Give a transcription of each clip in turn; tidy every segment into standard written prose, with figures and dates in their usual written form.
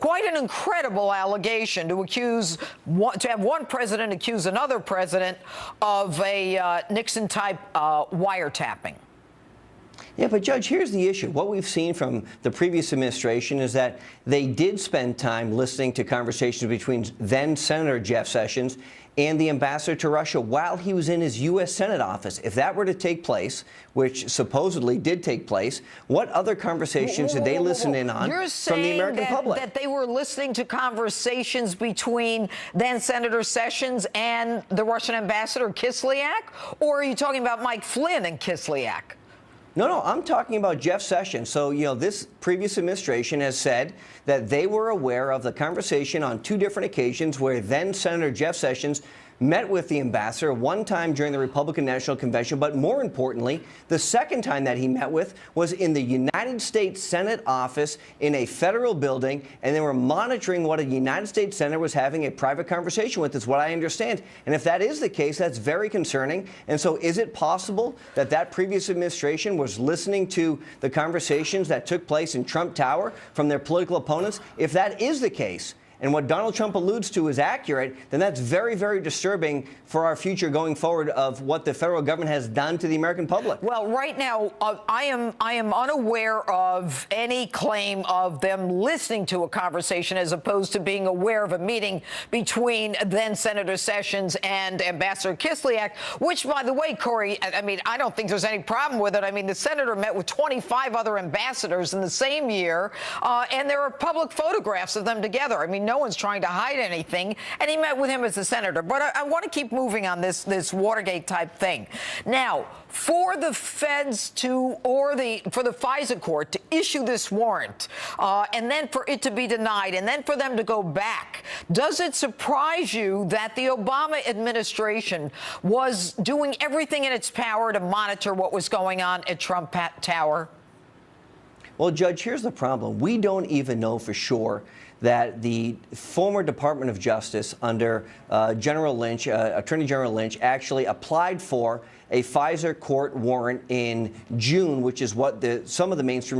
quite an incredible allegation to have one president accuse another president of a Nixon-type wiretapping. Yeah, but Judge, here's the issue. What we've seen from the previous administration is that they did spend time listening to conversations between then Senator Jeff Sessions and the ambassador to Russia while he was in his U.S. Senate office. If that were to take place, which supposedly did take place, what other conversations did they listen in on from the American public? That they were listening to conversations between then Senator Sessions and the Russian Ambassador Kislyak? Or are you talking about Mike Flynn and Kislyak? No, I'm talking about Jeff Sessions. So, this previous administration has said that they were aware of the conversation on two different occasions where then Senator Jeff Sessions met with the ambassador, one time during the Republican National Convention, but more importantly, the second time that he met with was in the United States Senate office in a federal building, and they were monitoring what a United States senator was having a private conversation with, is what I understand. And if that is the case, that's very concerning. And so is it possible that that previous administration was listening to the conversations that took place in Trump Tower from their political opponents? If that is the case, and what Donald Trump alludes to is accurate, then that's very, very disturbing for our future going forward of what the federal government has done to the American public. Well, right now, I am unaware of any claim of them listening to a conversation as opposed to being aware of a meeting between then Senator Sessions and Ambassador Kislyak, which, by the way, Corey, I mean, I don't think there's any problem with it. I mean, the senator met with 25 other ambassadors in the same year, and there are public photographs of them together. I mean, no one's trying to hide anything, and he met with him as a senator. But I want to keep moving on this Watergate type thing. Now, for the feds for the FISA court to issue this warrant, and then for it to be denied, and then for them to go back, does it surprise you that the Obama administration was doing everything in its power to monitor what was going on at Trump Tower? Well, Judge, here's the problem. We don't even know for sure that the former Department of Justice under Attorney General Lynch actually applied for a FISA court warrant in June, which is what some of the mainstream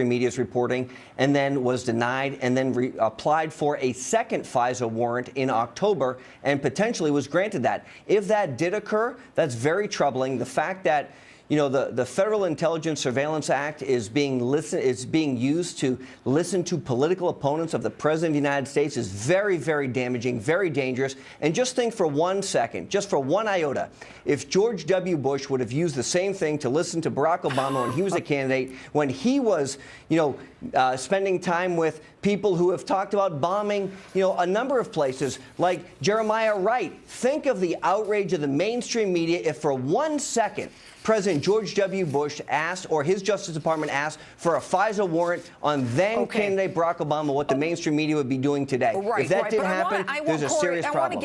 media is reporting, and then was denied, and then applied for a second FISA warrant in October and potentially was granted that. If that did occur, that's very troubling. The fact that the Federal Intelligence Surveillance Act is being used to listen to political opponents of the President of the United States is very, very damaging, very dangerous. And just think for 1 second, just for one iota, if George W. Bush would have used the same thing to listen to Barack Obama when he was a candidate, when he was, spending time with people who have talked about bombing, a number of places, like Jeremiah Wright. Think of the outrage of the mainstream media if for 1 second President George W. Bush asked, or his Justice Department asked, for a FISA warrant on then-candidate Barack Obama, what the mainstream media would be doing today. If that didn't happen, there's a serious problem.